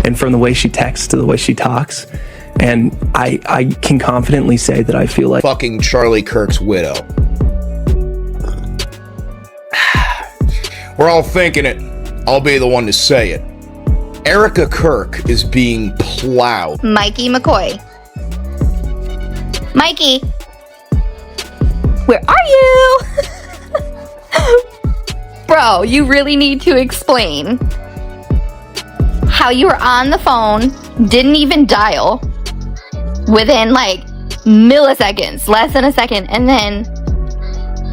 and from the way she texts to the way she talks. And I can confidently say that I feel like fucking Charlie Kirk's widow. We're all thinking it. I'll be the one to say it. Erika Kirk is being plowed. Mikey McCoy. Mikey, where are you? Bro, you really need to explain how you were on the phone, didn't even dial, within like milliseconds, less than a second, and then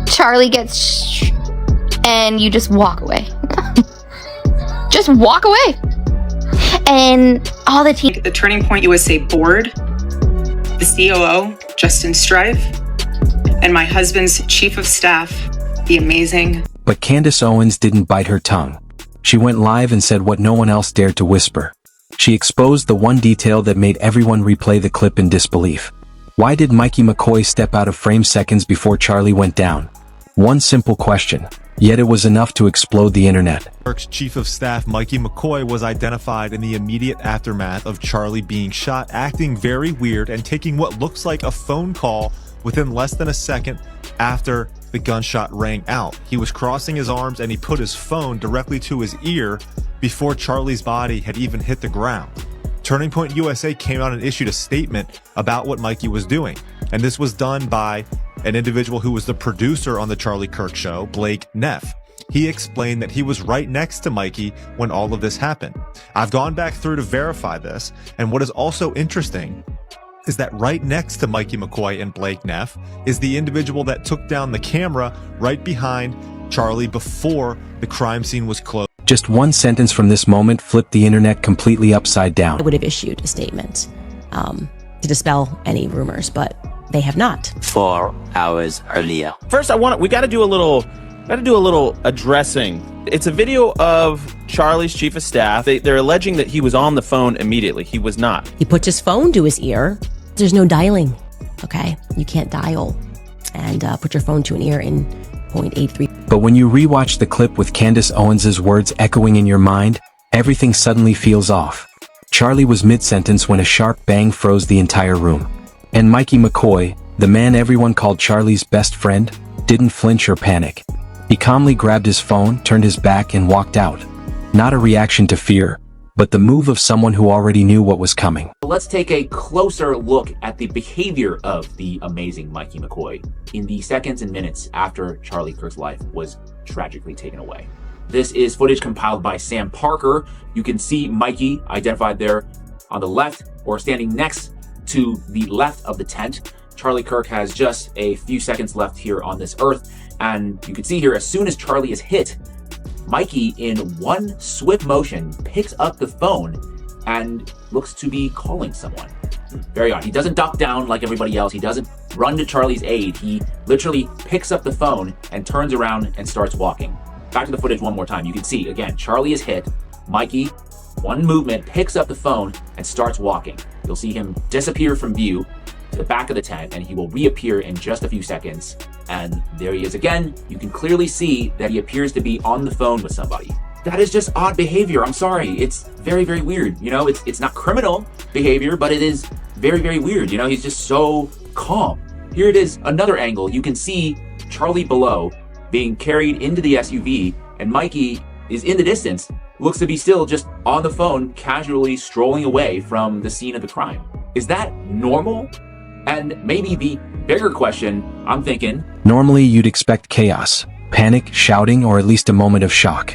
Charlie gets and you just walk away. Just walk away. And all the team. The Turning Point USA board, the COO, Justin Strive, and my husband's chief of staff, the amazing. But Candace Owens didn't bite her tongue. She went live and said what no one else dared to whisper. She exposed the one detail that made everyone replay the clip in disbelief. Why did Mikey McCoy step out of frame seconds before Charlie went down? One simple question, yet it was enough to explode the internet. Kirk's chief of staff, Mikey McCoy, was identified in the immediate aftermath of Charlie being shot, acting very weird and taking what looks like a phone call within less than a second after the gunshot rang out. He was crossing his arms and he put his phone directly to his ear before Charlie's body had even hit the ground. Turning Point USA came out and issued a statement about what Mikey was doing. And this was done by an individual who was the producer on the Charlie Kirk show, Blake Neff. He explained that he was right next to Mikey when all of this happened. I've gone back through to verify this, and what is also interesting is that right next to Mikey McCoy and Blake Neff is the individual that took down the camera right behind Charlie before the crime scene was closed. Just one sentence from this moment flipped the internet completely upside down. I would have issued a statement to dispel any rumors, but they have not. 4 hours earlier. First, we got to do a little addressing. It's a video of Charlie's chief of staff. They're alleging that he was on the phone immediately. He was not. He put his phone to his ear. There's no dialing, okay? You can't dial and put your phone to an ear in 0.83. But when you rewatch the clip with Candace Owens' words echoing in your mind, everything suddenly feels off. Charlie was mid-sentence when a sharp bang froze the entire room. And Mikey McCoy, the man everyone called Charlie's best friend, didn't flinch or panic. He calmly grabbed his phone, turned his back, and walked out. Not a reaction to fear, but the move of someone who already knew what was coming. Let's take a closer look at the behavior of the amazing Mikey McCoy in the seconds and minutes after Charlie Kirk's life was tragically taken away. This is footage compiled by Sam Parker. You can see Mikey identified there on the left, or standing next to the left of the tent. Charlie Kirk has just a few seconds left here on this earth, and you can see here, as soon as Charlie is hit, Mikey, in one swift motion, picks up the phone and looks to be calling someone. Very odd. He doesn't duck down like everybody else. He doesn't run to Charlie's aid. He literally picks up the phone and turns around and starts walking. Back to the footage one more time. You can see, again, Charlie is hit. Mikey, one movement, picks up the phone and starts walking. You'll see him disappear from view to the back of the tent, and he will reappear in just a few seconds. And there he is again. You can clearly see that he appears to be on the phone with somebody. That is just odd behavior. I'm sorry. It's very, very weird. You know, it's not criminal behavior, but it is very, very weird. You know, he's just so calm. Here it is, another angle. You can see Charlie below being carried into the SUV, and Mikey is in the distance, looks to be still just on the phone, casually strolling away from the scene of the crime. Is that normal? And maybe the bigger question, I'm thinking, normally you'd expect chaos, panic, shouting, or at least a moment of shock.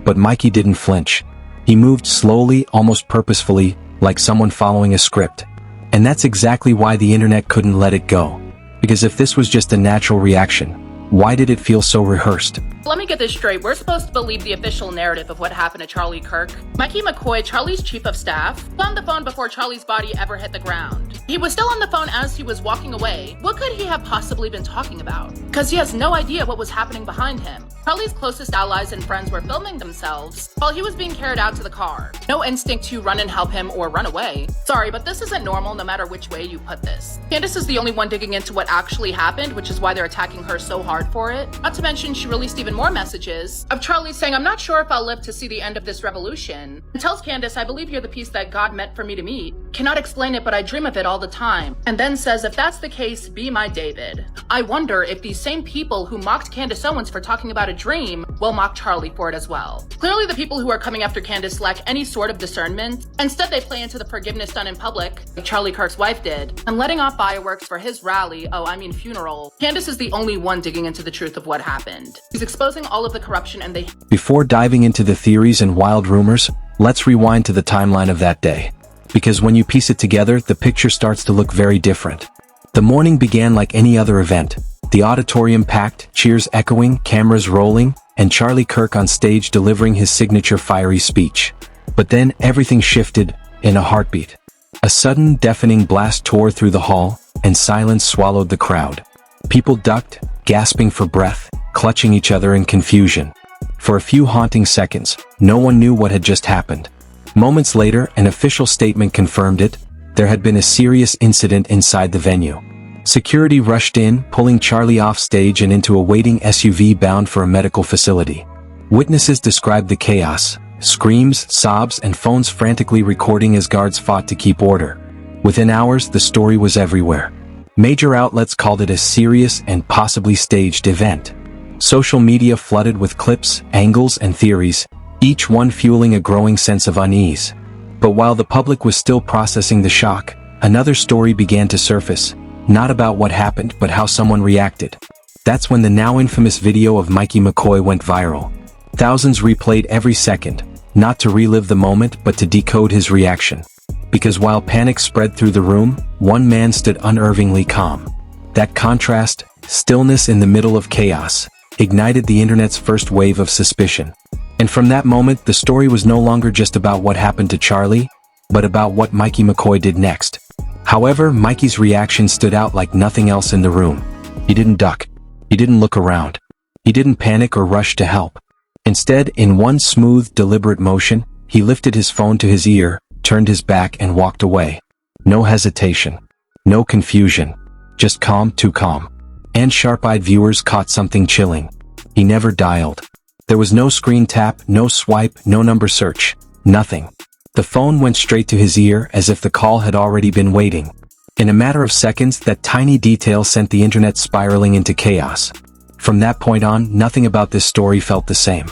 But Mikey didn't flinch. He moved slowly, almost purposefully, like someone following a script. And that's exactly why the internet couldn't let it go. Because if this was just a natural reaction, why did it feel so rehearsed? Let me get this straight. We're supposed to believe the official narrative of what happened to Charlie Kirk. Mikey McCoy, Charlie's chief of staff, was on the phone before Charlie's body ever hit the ground. He was still on the phone as he was walking away. What could he have possibly been talking about? Because he has no idea what was happening behind him. Charlie's closest allies and friends were filming themselves while he was being carried out to the car. No instinct to run and help him or run away. Sorry, but this isn't normal no matter which way you put this. Candace is the only one digging into what actually happened, which is why they're attacking her so hard for it. Not to mention, she released even more messages of Charlie saying, "I'm not sure if I'll live to see the end of this revolution." And tells Candace, "I believe you're the piece that God meant for me to meet. Cannot explain it, but I dream of it all the time." And then says, "If that's the case, be my David." I wonder if these same people who mocked Candace Owens for talking about a dream will mock Charlie for it as well. Clearly the people who are coming after Candace lack any sort of discernment. Instead, they play into the forgiveness done in public, like Charlie Kirk's wife did, and letting off fireworks for his rally, funeral. Candace is the only one digging into the truth of what happened. She's exposing all of the corruption and they— Before diving into the theories and wild rumors, let's rewind to the timeline of that day. Because when you piece it together, the picture starts to look very different. The morning began like any other event. The auditorium packed, cheers echoing, cameras rolling, and Charlie Kirk on stage delivering his signature fiery speech. But then everything shifted in a heartbeat. A sudden, deafening blast tore through the hall, and silence swallowed the crowd. People ducked, gasping for breath, clutching each other in confusion. For a few haunting seconds, no one knew what had just happened. Moments later, an official statement confirmed it. There had been a serious incident inside the venue. Security rushed in, pulling Charlie off stage and into a waiting SUV bound for a medical facility. Witnesses described the chaos: screams, sobs, and phones frantically recording as guards fought to keep order. Within hours, the story was everywhere. Major outlets called it a serious and possibly staged event. Social media flooded with clips, angles, and theories, each one fueling a growing sense of unease. But while the public was still processing the shock, another story began to surface, not about what happened but how someone reacted. That's when the now infamous video of Mikey McCoy went viral. Thousands replayed every second, not to relive the moment but to decode his reaction. Because while panic spread through the room, one man stood unervingly calm. That contrast, stillness in the middle of chaos, ignited the internet's first wave of suspicion. And from that moment, the story was no longer just about what happened to Charlie, but about what Mikey McCoy did next. However, Mikey's reaction stood out like nothing else in the room. He didn't duck. He didn't look around. He didn't panic or rush to help. Instead, in one smooth, deliberate motion, he lifted his phone to his ear, turned his back and walked away. No hesitation. No confusion. Just calm, too calm. And sharp-eyed viewers caught something chilling. He never dialed. There was no screen tap, no swipe, no number search. Nothing. The phone went straight to his ear as if the call had already been waiting. In a matter of seconds, that tiny detail sent the internet spiraling into chaos. From that point on, nothing about this story felt the same.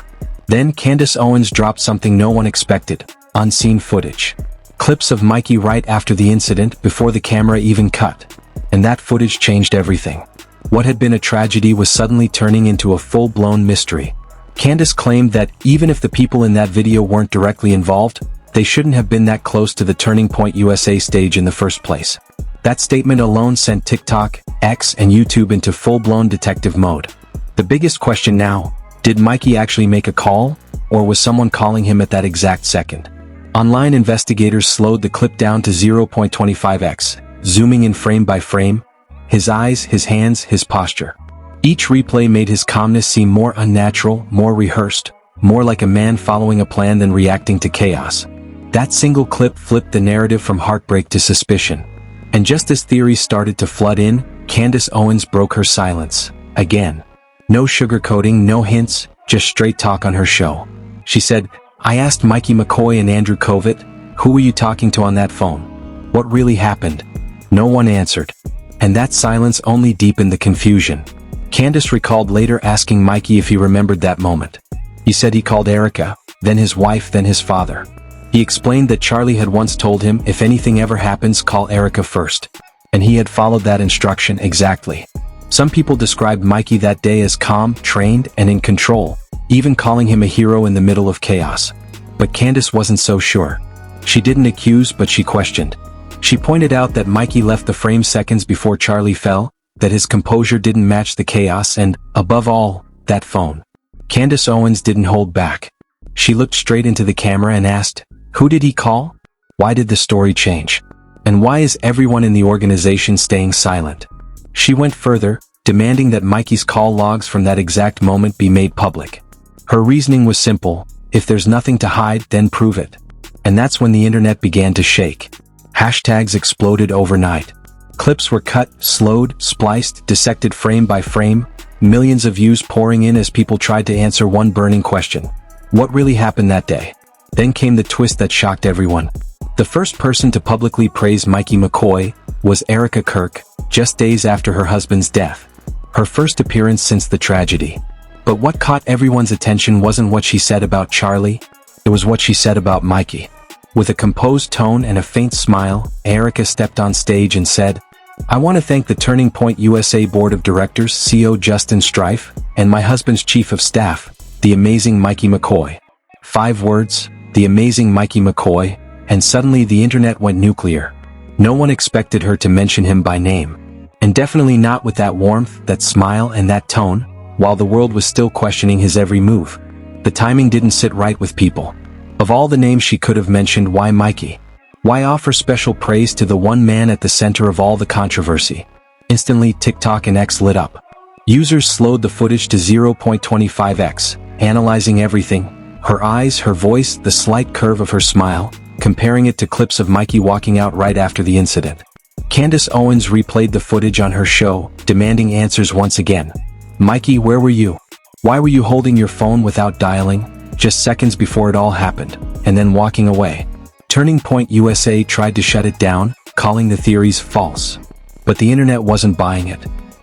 Then Candace Owens dropped something no one expected: unseen footage. Clips of Mikey right after the incident, before the camera even cut. And that footage changed everything. What had been a tragedy was suddenly turning into a full-blown mystery. Candace claimed that even if the people in that video weren't directly involved, they shouldn't have been that close to the Turning Point USA stage in the first place. That statement alone sent TikTok, X, and YouTube into full-blown detective mode. The biggest question now: did Mikey actually make a call, or was someone calling him at that exact second? Online investigators slowed the clip down to 0.25x, zooming in frame by frame. His eyes, his hands, his posture. Each replay made his calmness seem more unnatural, more rehearsed, more like a man following a plan than reacting to chaos. That single clip flipped the narrative from heartbreak to suspicion. And just as theories started to flood in, Candace Owens broke her silence. Again. No sugarcoating, no hints, just straight talk on her show. She said, "I asked Mikey McCoy and Andrew Kovic, who were you talking to on that phone? What really happened?" No one answered. And that silence only deepened the confusion. Candace recalled later asking Mikey if he remembered that moment. He said he called Erika, then his wife, then his father. He explained that Charlie had once told him, if anything ever happens, call Erika first. And he had followed that instruction exactly. Some people described Mikey that day as calm, trained, and in control, even calling him a hero in the middle of chaos. But Candace wasn't so sure. She didn't accuse, but she questioned. She pointed out that Mikey left the frame seconds before Charlie fell, that his composure didn't match the chaos, and, above all, that phone. Candace Owens didn't hold back. She looked straight into the camera and asked, "Who did he call? Why did the story change? And why is everyone in the organization staying silent?" She went further, demanding that Mikey's call logs from that exact moment be made public. Her reasoning was simple: if there's nothing to hide, then prove it. And that's when the internet began to shake. Hashtags exploded overnight. Clips were cut, slowed, spliced, dissected frame by frame, millions of views pouring in as people tried to answer one burning question. What really happened that day? Then came the twist that shocked everyone. The first person to publicly praise Mikey McCoy was Erika Kirk, just days after her husband's death. Her first appearance since the tragedy. But what caught everyone's attention wasn't what she said about Charlie, it was what she said about Mikey. With a composed tone and a faint smile, Erika stepped on stage and said, "I want to thank the Turning Point USA Board of Directors, CEO Justin Strife, and my husband's Chief of Staff, the amazing Mikey McCoy." 5 words, the amazing Mikey McCoy, and suddenly the internet went nuclear. No one expected her to mention him by name. And definitely not with that warmth, that smile, and that tone, while the world was still questioning his every move. The timing didn't sit right with people. Of all the names she could have mentioned, why Mikey? Why offer special praise to the one man at the center of all the controversy? Instantly, TikTok and X lit up. Users slowed the footage to 0.25x, analyzing everything: her eyes, her voice, the slight curve of her smile, comparing it to clips of Mikey walking out right after the incident. Candace Owens replayed the footage on her show, demanding answers once again. "Mikey, where were you? Why were you holding your phone without dialing, just seconds before it all happened, and then walking away?" Turning Point USA tried to shut it down, calling the theories false. But the internet wasn't buying it.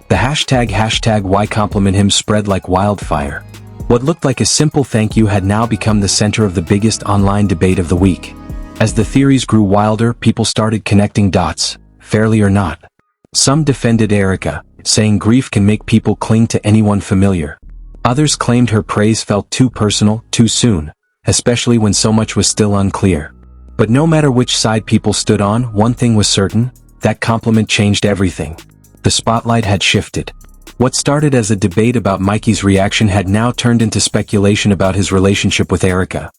The hashtag why compliment him spread like wildfire. What looked like a simple thank you had now become the center of the biggest online debate of the week. As the theories grew wilder, people started connecting dots, fairly or not. Some defended Erika, saying grief can make people cling to anyone familiar. Others claimed her praise felt too personal, too soon, especially when so much was still unclear. But no matter which side people stood on, one thing was certain: that compliment changed everything. The spotlight had shifted. What started as a debate about Mikey's reaction had now turned into speculation about his relationship with Erika.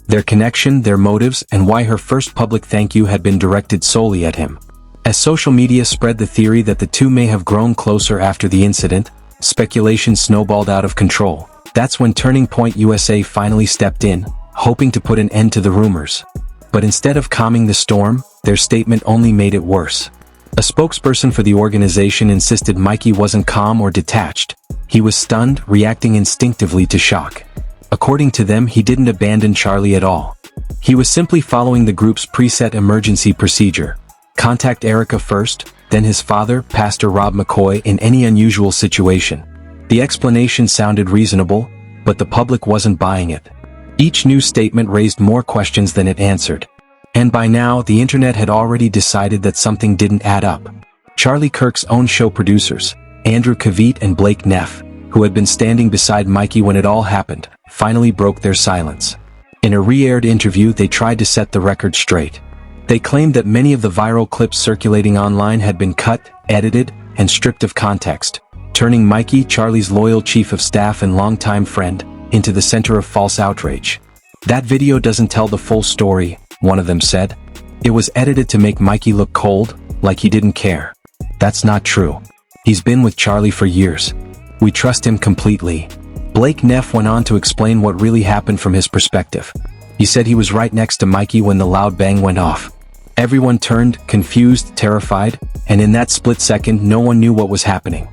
Their connection, their motives, and why her first public thank you had been directed solely at him. As social media spread the theory that the two may have grown closer after the incident, speculation snowballed out of control. That's when Turning Point USA finally stepped in, hoping to put an end to the rumors. But instead of calming the storm, their statement only made it worse. A spokesperson for the organization insisted Mikey wasn't calm or detached. He was stunned, reacting instinctively to shock. According to them, he didn't abandon Charlie at all. He was simply following the group's preset emergency procedure. Contact Erika first, then his father, Pastor Rob McCoy, in any unusual situation. The explanation sounded reasonable, but the public wasn't buying it. Each new statement raised more questions than it answered. And by now, the internet had already decided that something didn't add up. Charlie Kirk's own show producers, Andrew Kavit and Blake Neff, who had been standing beside Mikey when it all happened, finally broke their silence. In a re-aired interview, they tried to set the record straight. They claimed that many of the viral clips circulating online had been cut, edited, and stripped of context, turning Mikey, Charlie's loyal chief of staff and longtime friend, into the center of false outrage. "That video doesn't tell the full story," one of them said. "It was edited to make Mikey look cold, like he didn't care. That's not true. He's been with Charlie for years. We trust him completely." Blake Neff went on to explain what really happened from his perspective. He said he was right next to Mikey when the loud bang went off. Everyone turned, confused, terrified, and in that split second no one knew what was happening.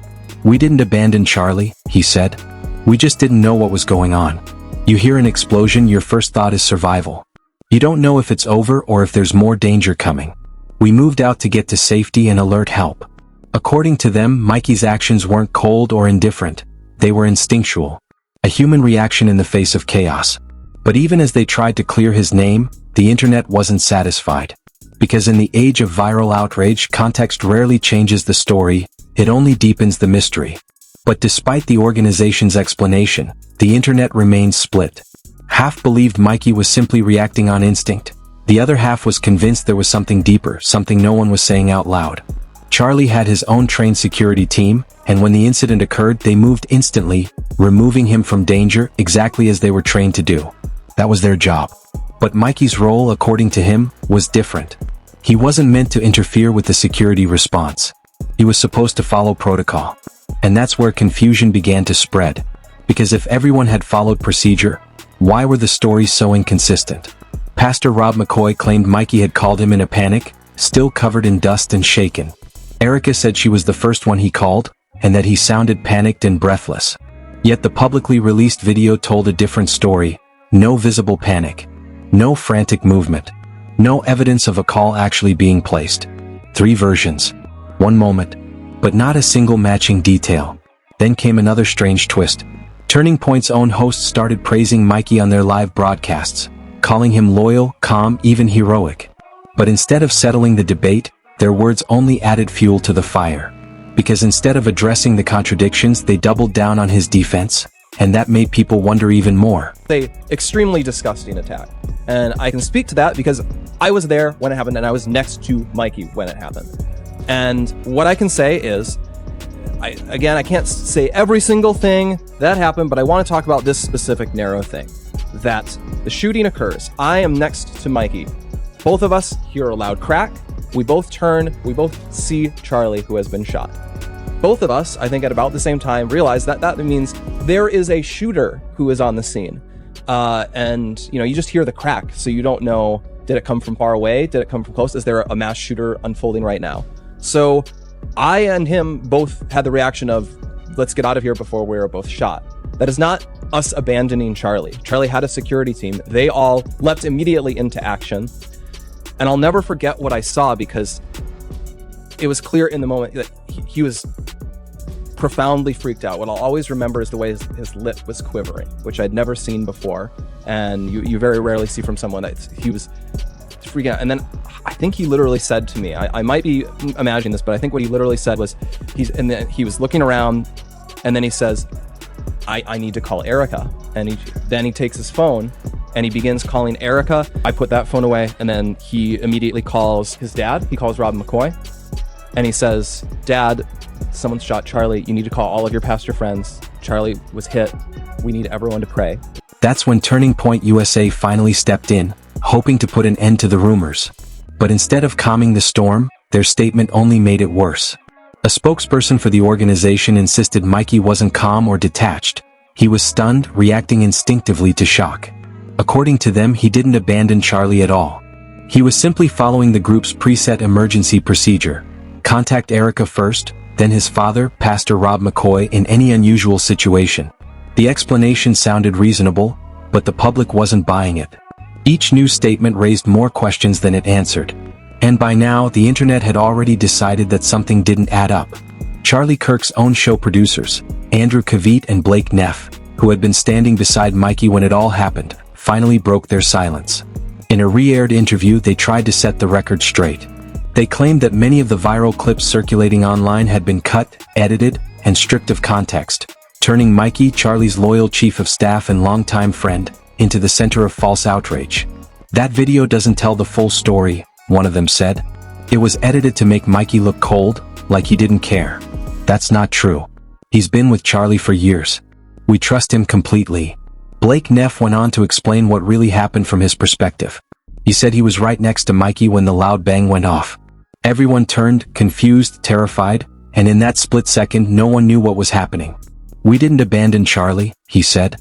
"We didn't abandon Charlie," he said. "We just didn't know what was going on. You hear an explosion, your first thought is survival. You don't know if it's over or if there's more danger coming. We moved out to get to safety and alert help." According to them, Mikey's actions weren't cold or indifferent. They were instinctual. A human reaction in the face of chaos. But even as they tried to clear his name, the internet wasn't satisfied. Because in the age of viral outrage, context rarely changes the story, it only deepens the mystery. But despite the organization's explanation, the internet remained split. Half believed Mikey was simply reacting on instinct. The other half was convinced there was something deeper, something no one was saying out loud. Charlie had his own trained security team, and when the incident occurred, they moved instantly, removing him from danger exactly as they were trained to do. That was their job. But Mikey's role, according to him, was different. He wasn't meant to interfere with the security response. He was supposed to follow protocol. And that's where confusion began to spread. Because if everyone had followed procedure, why were the stories so inconsistent? Pastor Rob McCoy claimed Mikey had called him in a panic, still covered in dust and shaken. Erika said she was the first one he called, and that he sounded panicked and breathless. Yet the publicly released video told a different story. No visible panic. No frantic movement. No evidence of a call actually being placed. 3 versions. One moment. But not a single matching detail. Then came another strange twist. Turning Point's own hosts started praising Mikey on their live broadcasts, calling him loyal, calm, even heroic. But instead of settling the debate, their words only added fuel to the fire. Because instead of addressing the contradictions, they doubled down on his defense, and that made people wonder even more. An extremely disgusting attack. And I can speak to that because I was there when it happened and I was next to Mikey when it happened. And what I can say is, I can't say every single thing that happened, but I want to talk about this specific narrow thing. That the shooting occurs. I am next to Mikey. Both of us hear a loud crack. We both turn. We both see Charlie, who has been shot. Both of us, I think at about the same time, realize that means there is a shooter who is on the scene. And, you just hear the crack, so you don't know, did it come from far away? Did it come from close? Is there a mass shooter unfolding right now? So I and him both had the reaction of, let's get out of here before we're both shot. That is not us abandoning Charlie. Charlie had a security team. They all leapt immediately into action. And I'll never forget what I saw because it was clear in the moment that he was profoundly freaked out. What I'll always remember is the way his lip was quivering, which I'd never seen before. And you very rarely see from someone that he was freaking out. And then I think he literally said to me, I might be imagining this, but I think what he literally said was, he was looking around and then he says, I need to call Erika. And then he takes his phone and he begins calling Erika. I put that phone away and then he immediately calls his dad. He calls Rob McCoy and he says, Dad, someone shot Charlie. You need to call all of your pastor friends. Charlie was hit. We need everyone to pray. That's when Turning Point USA finally stepped in, hoping to put an end to the rumors. But instead of calming the storm, their statement only made it worse. A spokesperson for the organization insisted Mikey wasn't calm or detached. He was stunned, reacting instinctively to shock. According to them, he didn't abandon Charlie at all. He was simply following the group's preset emergency procedure. Contact Erika first, then his father, Pastor Rob McCoy, in any unusual situation. The explanation sounded reasonable, but the public wasn't buying it. Each news statement raised more questions than it answered. And by now, the internet had already decided that something didn't add up. Charlie Kirk's own show producers, Andrew Kavit and Blake Neff, who had been standing beside Mikey when it all happened, finally broke their silence. In a re-aired interview, they tried to set the record straight. They claimed that many of the viral clips circulating online had been cut, edited, and stripped of context, turning Mikey, Charlie's loyal chief of staff and longtime friend, into the center of false outrage. That video doesn't tell the full story, one of them said. It was edited to make Mikey look cold, like he didn't care. That's not true. He's been with Charlie for years. We trust him completely. Blake Neff went on to explain what really happened from his perspective. He said he was right next to Mikey when the loud bang went off. Everyone turned, confused, terrified, and in that split second, no one knew what was happening. We didn't abandon Charlie, he said.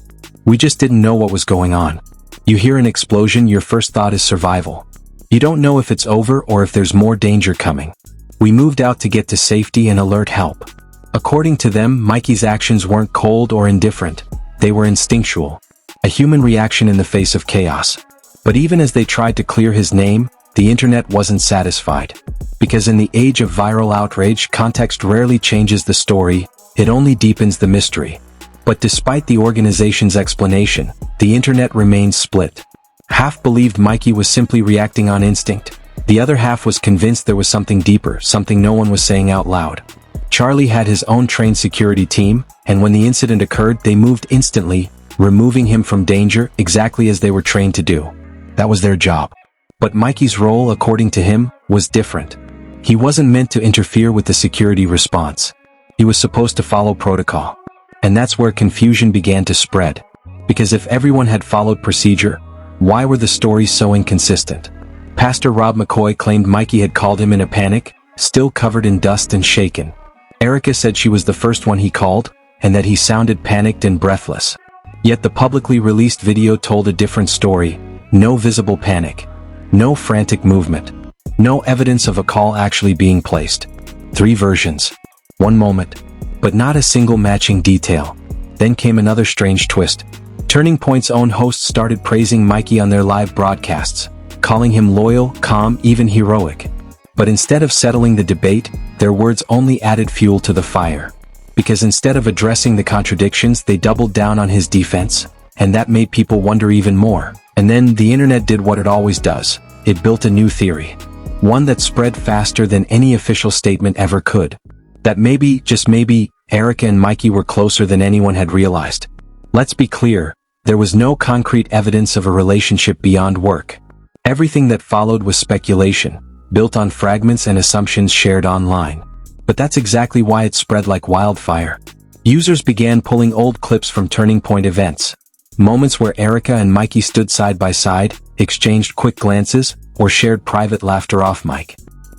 We just didn't know what was going on. You hear an explosion, your first thought is survival. You don't know if it's over or if there's more danger coming. We moved out to get to safety and alert help. According to them, Mikey's actions weren't cold or indifferent. They were instinctual. A human reaction in the face of chaos. But even as they tried to clear his name, the internet wasn't satisfied. Because in the age of viral outrage, context rarely changes the story, it only deepens the mystery. But despite the organization's explanation, the internet remained split. Half believed Mikey was simply reacting on instinct. The other half was convinced there was something deeper, something no one was saying out loud. Charlie had his own trained security team, and when the incident occurred, they moved instantly, removing him from danger exactly as they were trained to do. That was their job. But Mikey's role, according to him, was different. He wasn't meant to interfere with the security response. He was supposed to follow protocol. And that's where confusion began to spread. Because if everyone had followed procedure, why were the stories so inconsistent? Pastor Rob McCoy claimed Mikey had called him in a panic, still covered in dust and shaken. Erika said she was the first one he called, and that he sounded panicked and breathless. Yet the publicly released video told a different story. No visible panic. No frantic movement. No evidence of a call actually being placed. 3 versions. One moment. but not a single matching detail. Then came another strange twist. Turning Point's own hosts started praising Mikey on their live broadcasts, calling him loyal, calm, even heroic. But instead of settling the debate, their words only added fuel to the fire. Because instead of addressing the contradictions, they doubled down on his defense, and that made people wonder even more. And then the internet did what it always does. It built a new theory. One that spread faster than any official statement ever could. That maybe, just maybe, Erika and Mikey were closer than anyone had realized. Let's be clear, there was no concrete evidence of a relationship beyond work. Everything that followed was speculation, built on fragments and assumptions shared online. But that's exactly why it spread like wildfire. Users began pulling old clips from Turning Point events. Moments where Erika and Mikey stood side by side, exchanged quick glances, or shared private laughter off mic.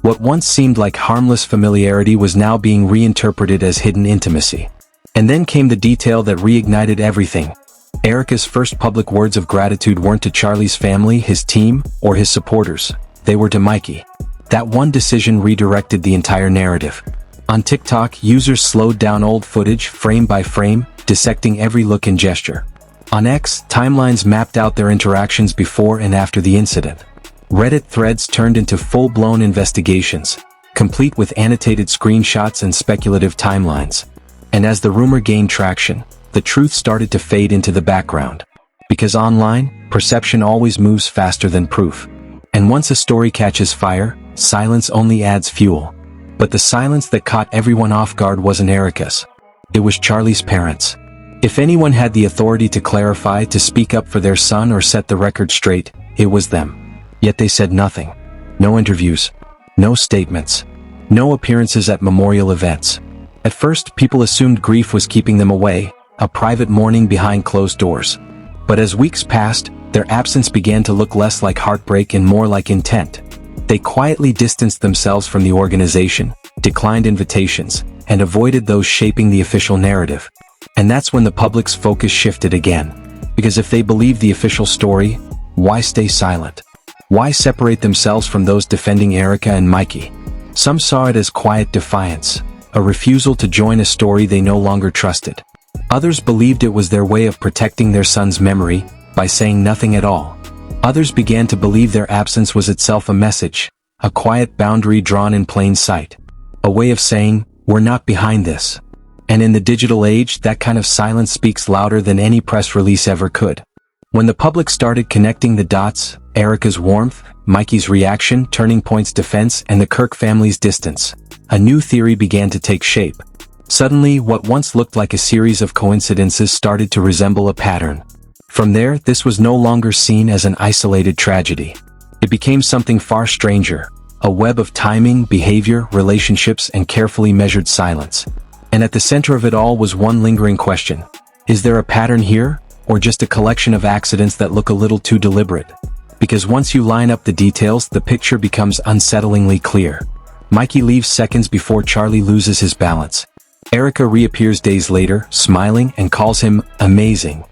What once seemed like harmless familiarity was now being reinterpreted as hidden intimacy. And then came the detail that reignited everything. Erika's first public words of gratitude weren't to Charlie's family, his team, or his supporters. They were to Mikey. That one decision redirected the entire narrative. On TikTok, users slowed down old footage, frame by frame, dissecting every look and gesture. On X, timelines mapped out their interactions before and after the incident. Reddit threads turned into full-blown investigations, complete with annotated screenshots and speculative timelines. And as the rumor gained traction, the truth started to fade into the background. Because online, perception always moves faster than proof. And once a story catches fire, silence only adds fuel. But the silence that caught everyone off guard wasn't Erika's. It was Charlie's parents. If anyone had the authority to clarify, to speak up for their son or set the record straight, it was them. Yet they said nothing. No interviews. No statements. No appearances at memorial events. At first, people assumed grief was keeping them away, a private mourning behind closed doors. But as weeks passed, their absence began to look less like heartbreak and more like intent. They quietly distanced themselves from the organization, declined invitations, and avoided those shaping the official narrative. And that's when the public's focus shifted again. Because if they believed the official story, why stay silent? Why separate themselves from those defending Erika and Mikey? Some saw it as quiet defiance, a refusal to join a story they no longer trusted. Others believed it was their way of protecting their son's memory by saying nothing at all. Others began to believe their absence was itself a message, a quiet boundary drawn in plain sight. A way of saying, we're not behind this. And in the digital age, that kind of silence speaks louder than any press release ever could. When the public started connecting the dots, Erika's warmth, Mikey's reaction, Turning Point's defense, and the Kirk family's distance, a new theory began to take shape. Suddenly, what once looked like a series of coincidences started to resemble a pattern. From there, this was no longer seen as an isolated tragedy. It became something far stranger, a web of timing, behavior, relationships, and carefully measured silence. And at the center of it all was one lingering question. Is there a pattern here, or just a collection of accidents that look a little too deliberate? Because once you line up the details, the picture becomes unsettlingly clear. Mikey leaves seconds before Charlie loses his balance. Erika reappears days later, smiling, and calls him amazing.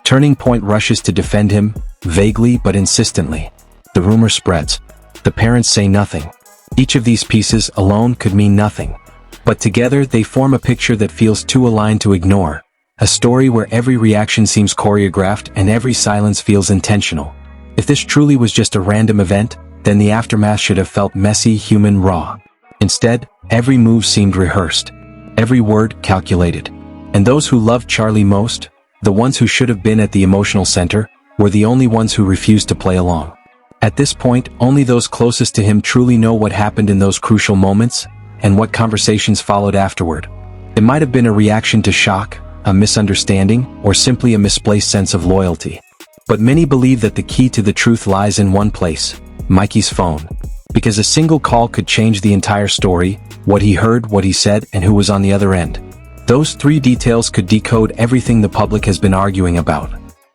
Turning Point rushes to defend him, vaguely but insistently. The rumor spreads. The parents say nothing. Each of these pieces alone could mean nothing. But together they form a picture that feels too aligned to ignore. A story where every reaction seems choreographed and every silence feels intentional. If this truly was just a random event, then the aftermath should have felt messy, human, raw. Instead, every move seemed rehearsed. Every word calculated. And those who loved Charlie most, the ones who should have been at the emotional center, were the only ones who refused to play along. At this point, only those closest to him truly know what happened in those crucial moments, and what conversations followed afterward. It might have been a reaction to shock, a misunderstanding, or simply a misplaced sense of loyalty. But many believe that the key to the truth lies in one place, Mikey's phone. Because a single call could change the entire story, what he heard, what he said, and who was on the other end. Those three details could decode everything the public has been arguing about.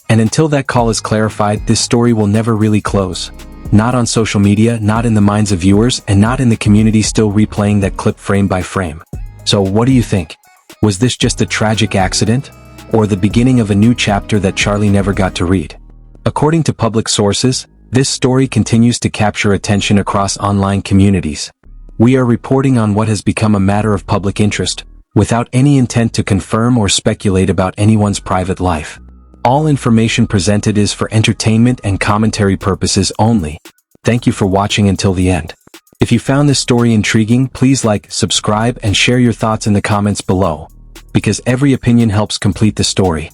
And until that call is clarified, this story will never really close. Not on social media, not in the minds of viewers, and not in the community still replaying that clip frame by frame. So what do you think? Was this just a tragic accident? Or the beginning of a new chapter that Charlie never got to read? According to public sources, this story continues to capture attention across online communities. We are reporting on what has become a matter of public interest, without any intent to confirm or speculate about anyone's private life. All information presented is for entertainment and commentary purposes only. Thank you for watching until the end. If you found this story intriguing, please like, subscribe, and share your thoughts in the comments below, because every opinion helps complete the story.